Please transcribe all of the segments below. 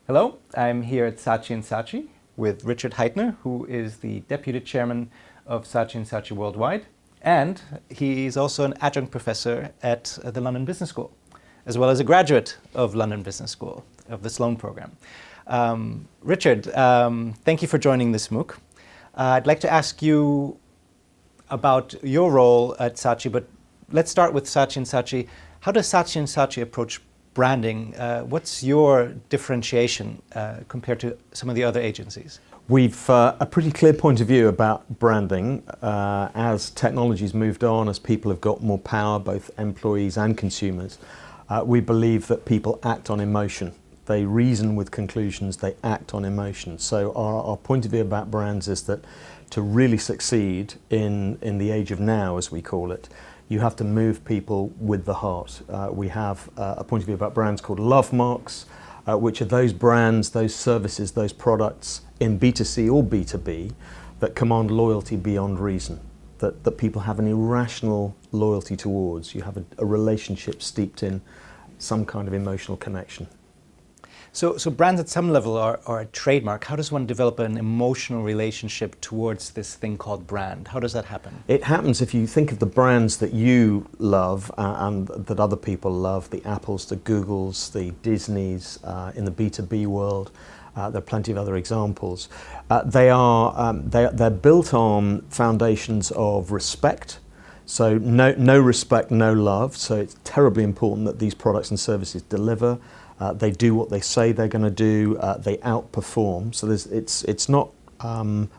Hello, I'm here at Saatchi with Richard Hytner, who is the Deputy Chairman of Saatchi Worldwide, and he's also an adjunct professor at the London Business School, as well as a graduate of London Business School, of the Sloan program. Richard, thank you for joining this MOOC. I'd like to ask you about your role at Saatchi, but let's start with Saatchi. How does Saatchi approach branding? What's your differentiation compared to some of the other agencies? We've a pretty clear point of view about branding. As technology's moved on, as people have got more power, both employees and consumers, we believe that people act on emotion. They reason with conclusions, they act on emotion. So our point of view about brands is that to really succeed in the age of now, as we call it, you have to move people with the heart. We have a point of view about brands called Lovemarks, which are those brands, those services, those products in B2C or B2B that command loyalty beyond reason, that people have an irrational loyalty towards. You have a relationship steeped in some kind of emotional connection. So brands at some level are a trademark. How does one develop an emotional relationship towards this thing called brand? How does that happen? It happens if you think of the brands that you love and that other people love, the Apples, the Googles, the Disneys, in the B2B world. There are plenty of other examples. They're built on foundations of respect. So no respect, no love. So it's terribly important that these products and services deliver. They do what they say they're going to do. They outperform. So it's not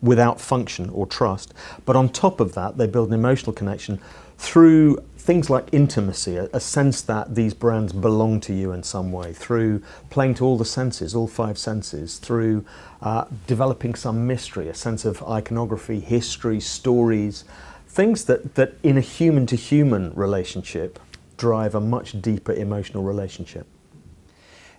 without function or trust. But on top of that, they build an emotional connection through things like intimacy, a sense that these brands belong to you in some way, through playing to all the senses, all five senses, through developing some mystery, a sense of iconography, history, stories, things that in a human-to-human relationship drive a much deeper emotional relationship.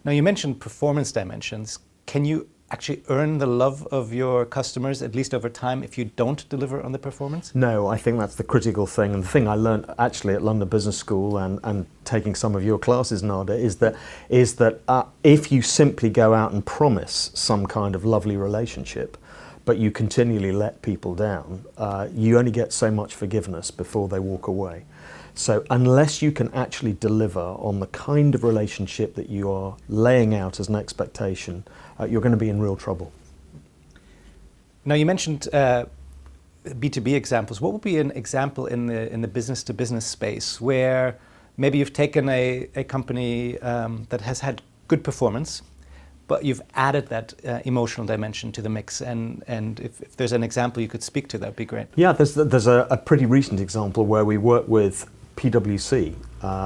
Now, you mentioned performance dimensions. Can you actually earn the love of your customers, at least over time, if you don't deliver on the performance? No, I think that's the critical thing. And the thing I learned actually at London Business School and taking some of your classes, Nader, is that if you simply go out and promise some kind of lovely relationship, but you continually let people down, you only get so much forgiveness before they walk away. So unless you can actually deliver on the kind of relationship that you are laying out as an expectation, you're going to be in real trouble. Now, you mentioned B2B examples. What would be an example in the business-to-business space where maybe you've taken a company that has had good performance, but you've added that emotional dimension to the mix, and if there's an example you could speak to, that'd be great. Yeah, there's a pretty recent example where we work with PwC,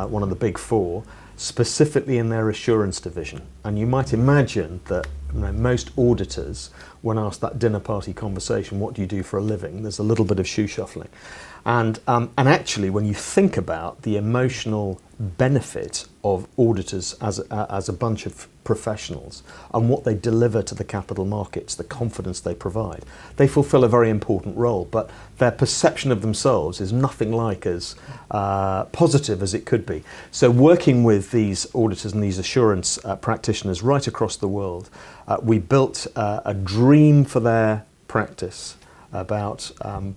one of the big four, specifically in their assurance division. And you might imagine that most auditors, when asked that dinner party conversation, what do you do for a living, there's a little bit of shoe shuffling. And actually, when you think about the emotional benefit of auditors as a bunch of professionals and what they deliver to the capital markets, the confidence they provide, they fulfill a very important role, but their perception of themselves is nothing like as positive as it could be. So working with these auditors and these assurance practitioners right across the world, we built a dream for their practice about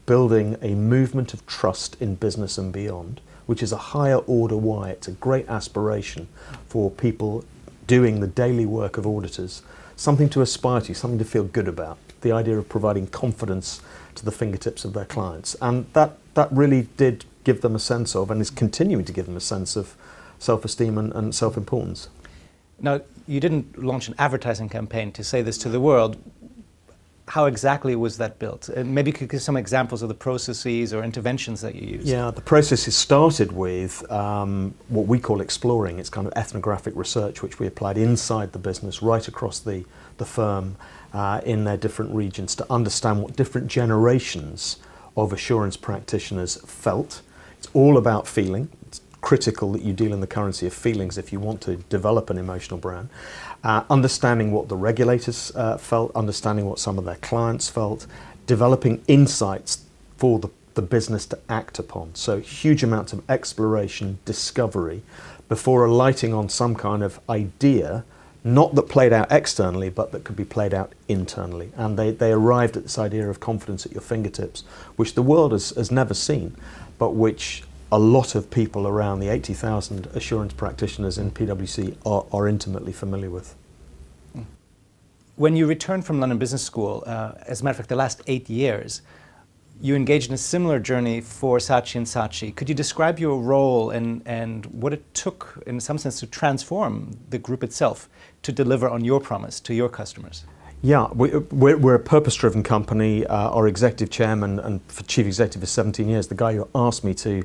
building a movement of trust in business and beyond, which is a higher order why. It's a great aspiration for people doing the daily work of auditors, something to aspire to, something to feel good about, the idea of providing confidence to the fingertips of their clients. And that really did give them a sense of, and is continuing to give them a sense of, self-esteem and self-importance. Now, you didn't launch an advertising campaign to say this to the world. How exactly was that built? And maybe you could give some examples of the processes or interventions that you used. Yeah, the process is started with what we call exploring. It's kind of ethnographic research, which we applied inside the business, right across the firm, in their different regions, to understand what different generations of assurance practitioners felt. It's all about feeling. It's critical that you deal in the currency of feelings if you want to develop an emotional brand. Understanding what the regulators felt, understanding what some of their clients felt, developing insights for the business to act upon. So huge amounts of exploration, discovery, before alighting on some kind of idea not that played out externally, but that could be played out internally. And they arrived at this idea of confidence at your fingertips, which the world has never seen, but which a lot of people around the 80,000 assurance practitioners in PwC are intimately familiar with. When you returned from London Business School, as a matter of fact, the last 8 years, you engaged in a similar journey for Saatchi and Saatchi. Could you describe your role and what it took, in some sense, to transform the group itself to deliver on your promise to your customers? Yeah, we're a purpose-driven company. Our executive chairman and chief executive for 17 years, the guy who asked me to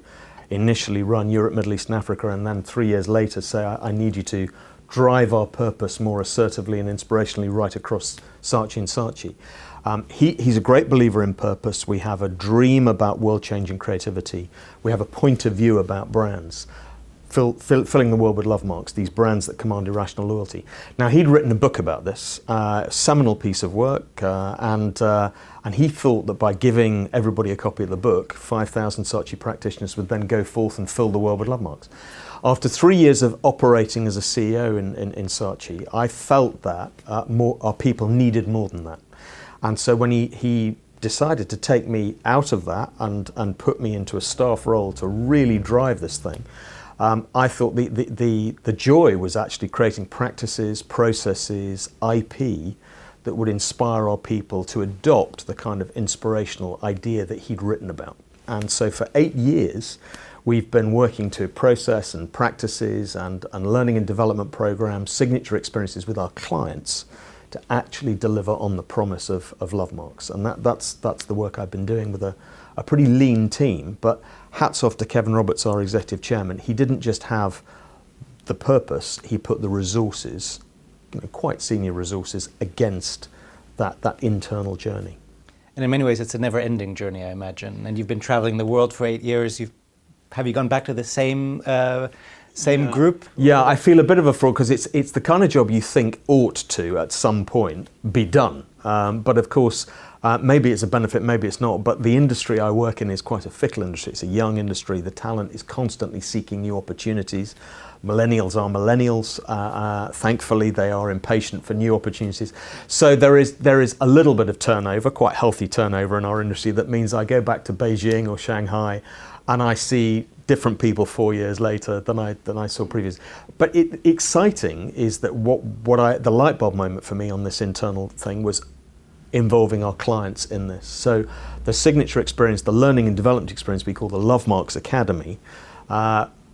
initially run Europe, Middle East and Africa, and then 3 years later say, I need you to drive our purpose more assertively and inspirationally right across Saatchi and Saatchi. He's a great believer in purpose. We have a dream about world-changing creativity. We have a point of view about brands. Filling the world with Lovemarks, these brands that command irrational loyalty. Now, he'd written a book about this, a seminal piece of work, and he thought that by giving everybody a copy of the book, 5,000 Saatchi practitioners would then go forth and fill the world with Lovemarks. After 3 years of operating as a CEO in Saatchi, I felt that our people needed more than that. And so when he decided to take me out of that and put me into a staff role to really drive this thing, I thought the joy was actually creating practices, processes, IP that would inspire our people to adopt the kind of inspirational idea that he'd written about. And so for 8 years, we've been working to process and practices and learning and development programs, signature experiences with our clients to actually deliver on the promise of Lovemarks. And that's the work I've been doing with a pretty lean team, but hats off to Kevin Roberts, our executive chairman. He didn't just have the purpose, he put the resources, quite senior resources, against that internal journey. And in many ways, it's a never-ending journey, I imagine. And you've been traveling the world for 8 years. Have you gone back to the same group? Yeah, I feel a bit of a fraud because it's the kind of job you think ought to, at some point, be done. But of course, maybe it's a benefit, maybe it's not. But the industry I work in is quite a fickle industry. It's a young industry. The talent is constantly seeking new opportunities. Millennials are millennials. Thankfully, they are impatient for new opportunities. So there is a little bit of turnover, quite healthy turnover in our industry. That means I go back to Beijing or Shanghai, and I see different people 4 years later than I saw previous. But exciting is that the light bulb moment for me on this internal thing was involving our clients in this. So the signature experience, the learning and development experience we call the Lovemarks Academy,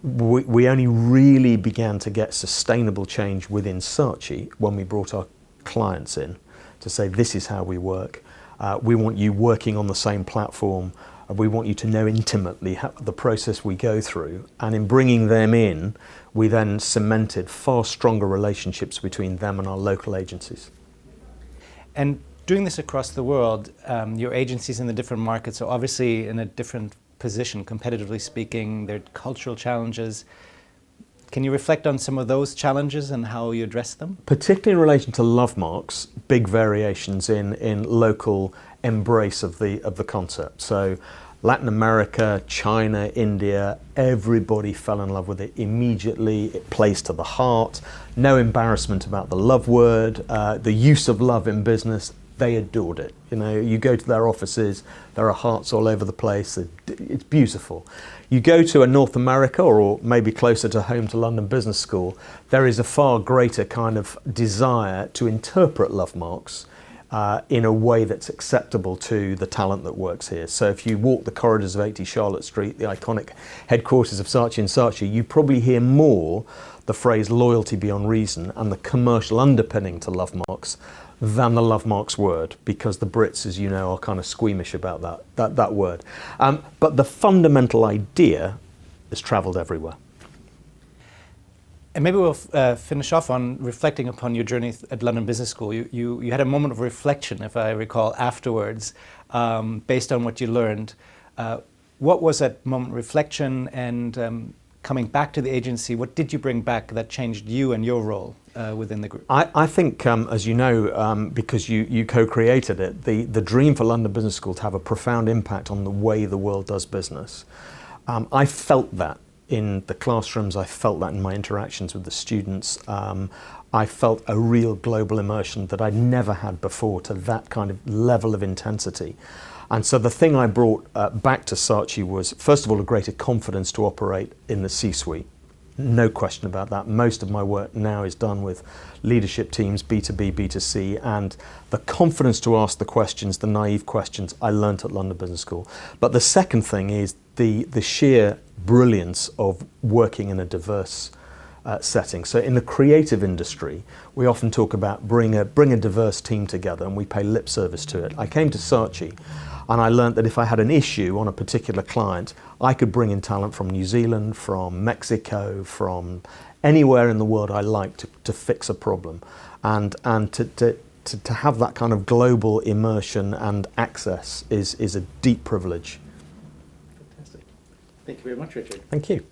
we only really began to get sustainable change within Saatchi when we brought our clients in to say, this is how we work. We want you working on the same platform. We want you to know intimately the process we go through. And in bringing them in, we then cemented far stronger relationships between them and our local agencies. And doing this across the world, your agencies in the different markets are obviously in a different position, competitively speaking. There are cultural challenges. Can you reflect on some of those challenges and how you address them? Particularly in relation to Lovemarks, big variations in local embrace of the concept. So Latin America, China, India, everybody fell in love with it immediately. It plays to the heart. No embarrassment about the love word, the use of love in business. They adored it. You go to their offices, there are hearts all over the place. It's beautiful. You go to a North America, or maybe closer to home to London Business School, there is a far greater kind of desire to interpret Lovemarks in a way that's acceptable to the talent that works here. So if you walk the corridors of 80 Charlotte Street, the iconic headquarters of Saatchi and Saatchi, you probably hear more the phrase loyalty beyond reason and the commercial underpinning to Lovemarks than the Lovemarks word, because the Brits, as you know, are kind of squeamish about that word. But the fundamental idea has travelled everywhere. And maybe we'll finish off on reflecting upon your journey at London Business School. You had a moment of reflection, if I recall, afterwards, based on what you learned. What was that moment of reflection, and coming back to the agency, what did you bring back that changed you and your role within the group? I think, as you know, because you co-created it, the dream for London Business School to have a profound impact on the way the world does business. I felt that in the classrooms, I felt that in my interactions with the students. I felt a real global immersion that I'd never had before to that kind of level of intensity. And so the thing I brought back to Saatchi was, first of all, a greater confidence to operate in the C-suite. No question about that. Most of my work now is done with leadership teams, B2B, B2C, and the confidence to ask the questions, the naive questions, I learnt at London Business School. But the second thing is the sheer brilliance of working in a diverse setting. So in the creative industry, we often talk about bring a diverse team together, and we pay lip service to it. I came to Saatchi and I learned that if I had an issue on a particular client, I could bring in talent from New Zealand, from Mexico, from anywhere in the world I liked to fix a problem. And to have that kind of global immersion and access is a deep privilege. Fantastic. Thank you very much, Richard. Thank you.